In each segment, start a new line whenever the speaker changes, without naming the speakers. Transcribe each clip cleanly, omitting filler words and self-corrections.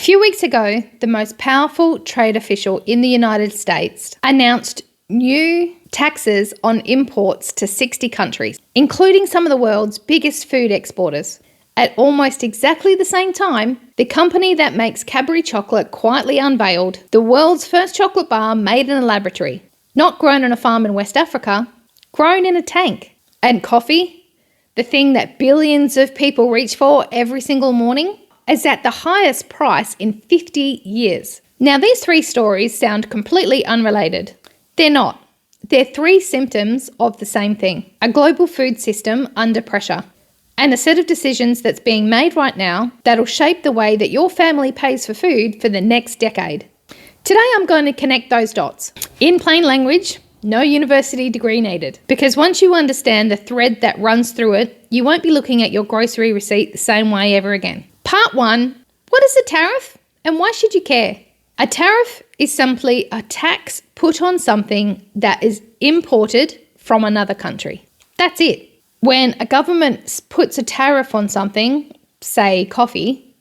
few weeks ago, the most powerful trade official in the United States announced new taxes on imports to 60 countries, including some of the world's biggest food exporters. At almost exactly the same time, the company that makes Cadbury chocolate quietly unveiled the world's first chocolate bar made in a laboratory, not grown on a farm in West Africa, grown in a tank. And coffee, the thing that billions of people reach for every single morning, is at the highest price in 50 years. Now, these three stories sound completely unrelated. They're not. They're three symptoms of the same thing: a global food system under pressure, and a set of decisions that's being made right now that'll shape the way that your family pays for food for the next decade. Today, I'm going to connect those dots. In plain language, no university degree needed, because once you understand the thread that runs through it, you won't be looking at your grocery receipt the same way ever again. Part 1, what is a tariff and why should you care? A tariff is simply a tax put on something that is imported from another country. That's it. When a government puts a tariff on something, say coffee,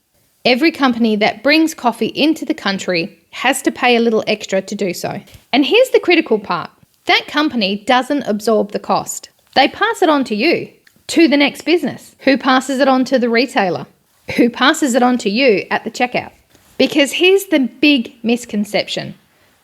every company that brings coffee into the country has to pay a little extra to do so. And here's the critical part. That company doesn't absorb the cost. They pass it on to you, to the next business, who passes it on to the retailer, who passes it on to you at the checkout. Because here's the big misconception.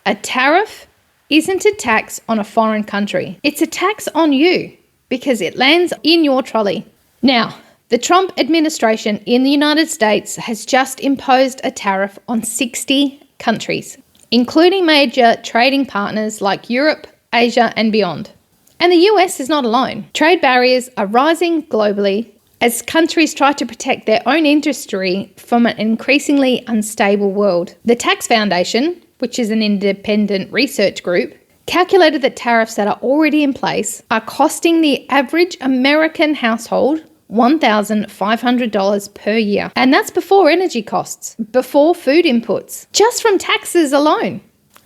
A tariff isn't a tax on a foreign country. It's a tax on you because it lands in your trolley. Now, the Trump administration in the United States has just imposed a tariff on 60 countries, including major trading partners like Europe, Asia, and beyond. And the US is not alone. Trade barriers are rising globally as countries try to protect their own industry from an increasingly unstable world. The Tax Foundation, which is an independent research group, calculated that tariffs that are already in place are costing the average American household $1,500 per year. And that's before energy costs, before food inputs, just from taxes alone.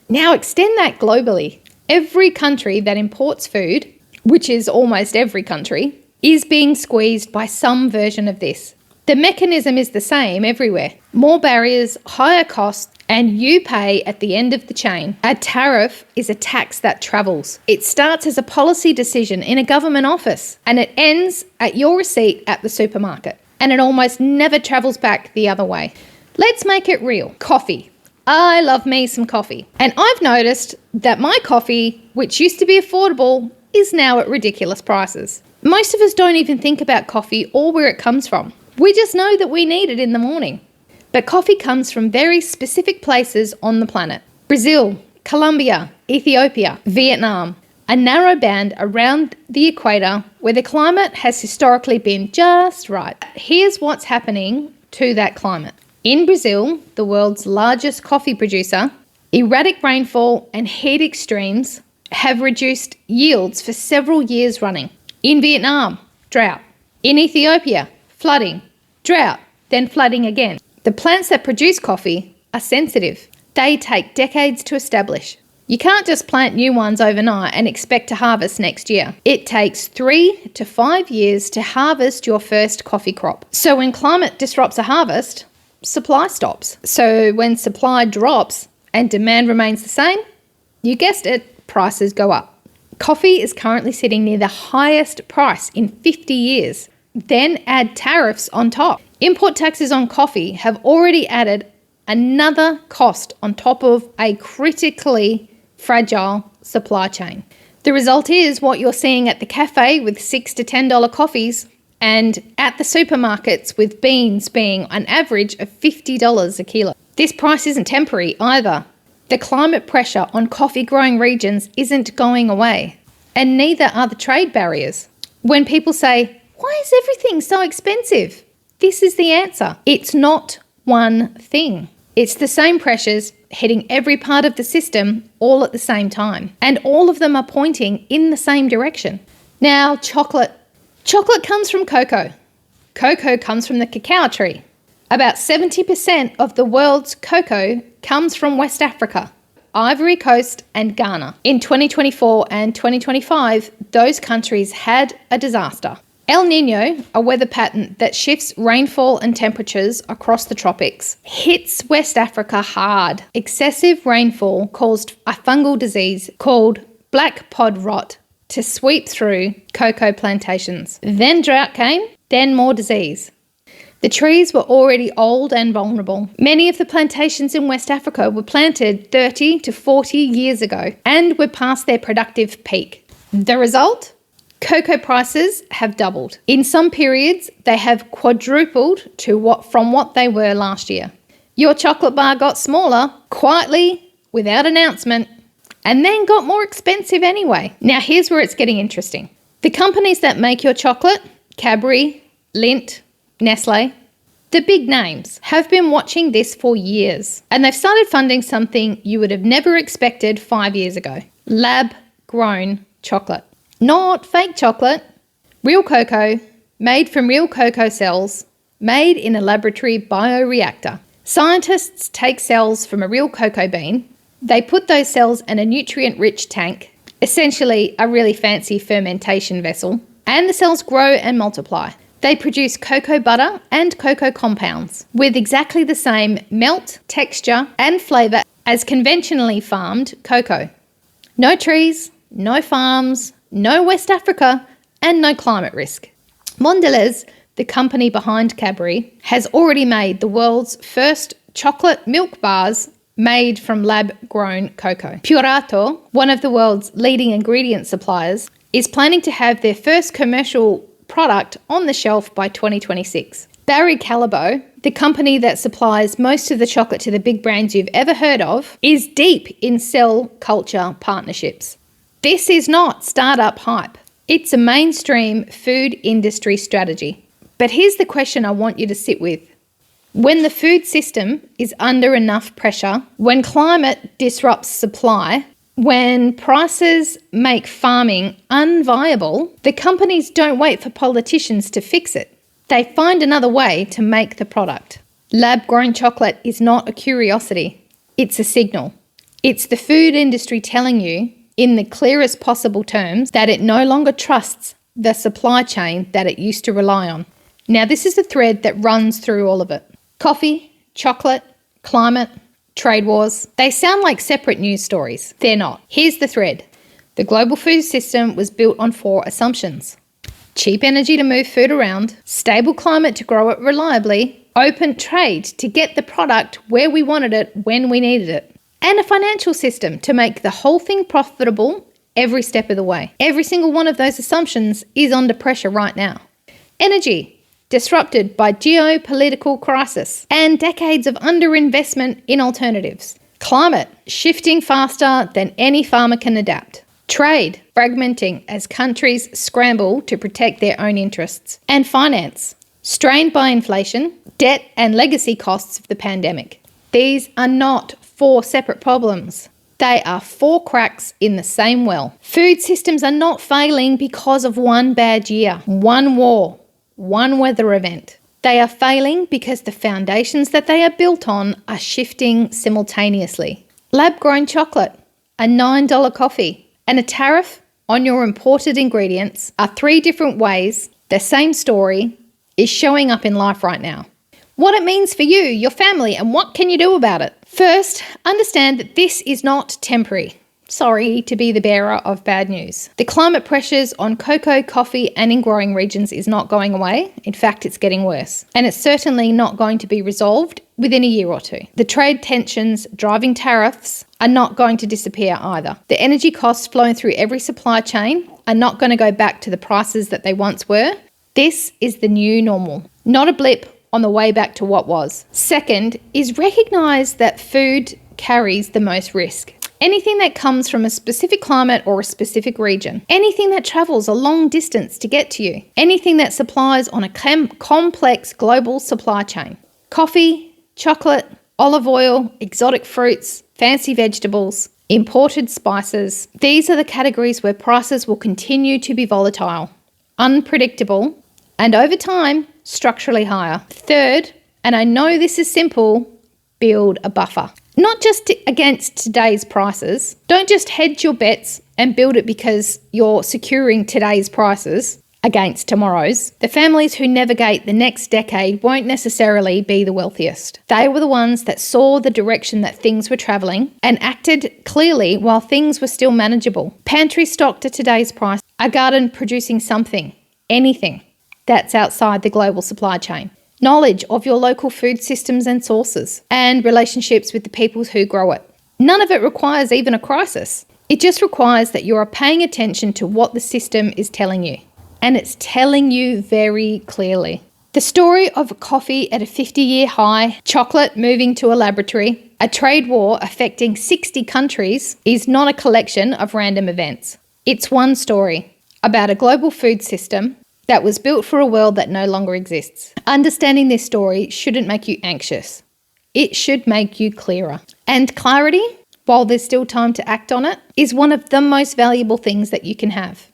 Now extend that globally. Every country that imports food, which is almost every country, is being squeezed by some version of this. The mechanism is the same everywhere. More barriers, higher costs, and you pay at the end of the chain. A tariff is a tax that travels. It starts as a policy decision in a government office, and it ends at your receipt at the supermarket. And it almost never travels back the other way. Let's make it real. Coffee. I love me some coffee. And I've noticed that my coffee, which used to be affordable, is now at ridiculous prices. Most of us don't even think about coffee or where it comes from. We just know that we need it in the morning. But coffee comes from very specific places on the planet. Brazil, Colombia, Ethiopia, Vietnam, a narrow band around the equator where the climate has historically been just right. Here's what's happening to that climate. In Brazil, the world's largest coffee producer, erratic rainfall and heat extremes have reduced yields for several years running. In Vietnam, drought. In Ethiopia, flooding, drought, then flooding again. The plants that produce coffee are sensitive. They take decades to establish. You can't just plant new ones overnight and expect to harvest next year. It takes 3 to 5 years to harvest your first coffee crop. So when climate disrupts a harvest, supply stops. So when supply drops and demand remains the same, you guessed it, prices go up. Coffee is currently sitting near the highest price in 50 years. Then add tariffs on top. Import taxes on coffee have already added another cost on top of a critically fragile supply chain. The result is what you're seeing at the cafe with $6 to $10 coffees and at the supermarkets with beans being an average of $50 a kilo. This price isn't temporary either. The climate pressure on coffee growing regions isn't going away, and neither are the trade barriers. When people say, "Why is everything so expensive?" This is the answer. It's not one thing. It's the same pressures hitting every part of the system all at the same time, and all of them are pointing in the same direction. Now, chocolate. Chocolate comes from cocoa. Cocoa comes from the cacao tree. About 70% of the world's cocoa comes from West Africa, Ivory Coast and Ghana. In 2024 and 2025, those countries had a disaster. El Nino, a weather pattern that shifts rainfall and temperatures across the tropics, hits West Africa hard. Excessive rainfall caused a fungal disease called black pod rot to sweep through cocoa plantations. Then drought came, then more disease. The trees were already old and vulnerable. Many of the plantations in West Africa were planted 30 to 40 years ago and were past their productive peak. The result? Cocoa prices have doubled. In some periods, they have quadrupled from what they were last year. Your chocolate bar got smaller, quietly, without announcement, and then got more expensive anyway. Now here's where it's getting interesting. The companies that make your chocolate, Cadbury, Lindt, Nestle, the big names, have been watching this for years, and they've started funding something you would have never expected 5 years ago. Lab-grown chocolate. Not fake chocolate, real cocoa, made from real cocoa cells, made in a laboratory bioreactor. Scientists take cells from a real cocoa bean, they put those cells in a nutrient-rich tank, essentially a really fancy fermentation vessel, and the cells grow and multiply. They produce cocoa butter and cocoa compounds with exactly the same melt, texture, and flavour as conventionally farmed cocoa. No trees, no farms, no West Africa, and no climate risk. Mondelez, the company behind Cadbury, has already made the world's first chocolate milk bars made from lab-grown cocoa. Purato, one of the world's leading ingredient suppliers, is planning to have their first commercial product on the shelf by 2026. Barry Callebaut, the company that supplies most of the chocolate to the big brands you've ever heard of, is deep in cell culture partnerships. This is not startup hype. It's a mainstream food industry strategy. But here's the question I want you to sit with. When the food system is under enough pressure, when climate disrupts supply, when prices make farming unviable, the companies don't wait for politicians to fix it. They find another way to make the product. Lab-grown chocolate is not a curiosity. It's a signal. It's the food industry telling you, in the clearest possible terms, that it no longer trusts the supply chain that it used to rely on. Now, this is the thread that runs through all of it. Coffee, chocolate, climate, trade wars. They sound like separate news stories. They're not. Here's the thread. The global food system was built on 4 assumptions. Cheap energy to move food around, stable climate to grow it reliably, open trade to get the product where we wanted it when we needed it, and a financial system to make the whole thing profitable every step of the way. Every single one of those assumptions is under pressure right now. Energy, disrupted by geopolitical crisis and decades of underinvestment in alternatives. Climate, shifting faster than any farmer can adapt. Trade, fragmenting as countries scramble to protect their own interests. And finance, strained by inflation, debt and legacy costs of the pandemic. These are not 4 separate problems. They are 4 cracks in the same well. Food systems are not failing because of one bad year, one war, one weather event. They are failing because the foundations that they are built on are shifting simultaneously. Lab-grown chocolate, a $9 coffee, and a tariff on your imported ingredients are 3 different ways the same story is showing up in life right now. What it means for you, your family, and what can you do about it? First, understand that this is not temporary. Sorry to be the bearer of bad news. The climate pressures on cocoa, coffee, and in growing regions is not going away. In fact, it's getting worse. And it's certainly not going to be resolved within a year or 2. The trade tensions driving tariffs are not going to disappear either. The energy costs flowing through every supply chain are not going to go back to the prices that they once were. This is the new normal, not a blip on the way back to what was. Second is recognise that food carries the most risk. Anything that comes from a specific climate or a specific region, anything that travels a long distance to get to you, anything that supplies on a complex global supply chain. Coffee, chocolate, olive oil, exotic fruits, fancy vegetables, imported spices. These are the categories where prices will continue to be volatile, unpredictable, and over time, structurally higher. Third, and I know this is simple, build a buffer. Not just against today's prices. Don't just hedge your bets and build it because you're securing today's prices. against tomorrow's, the families who navigate the next decade won't necessarily be the wealthiest. They were the ones that saw the direction that things were travelling and acted clearly while things were still manageable. Pantry stocked at today's price, a garden producing something, anything, that's outside the global supply chain. Knowledge of your local food systems and sources, and relationships with the people who grow it. None of it requires even a crisis. It just requires that you are paying attention to what the system is telling you. And it's telling you very clearly. The story of coffee at a 50-year high, chocolate moving to a laboratory, a trade war affecting 60 countries is not a collection of random events. It's one story about a global food system that was built for a world that no longer exists. Understanding this story shouldn't make you anxious. It should make you clearer. And clarity, while there's still time to act on it, is one of the most valuable things that you can have.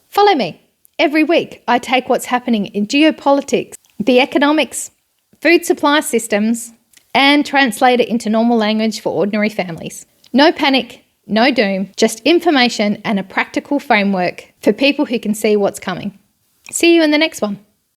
Follow me. Every week, I take what's happening in geopolitics, the economics, food supply systems, and translate it into normal language for ordinary families. No panic, no doom, just information and a practical framework for people who can see what's coming. See you in the next one.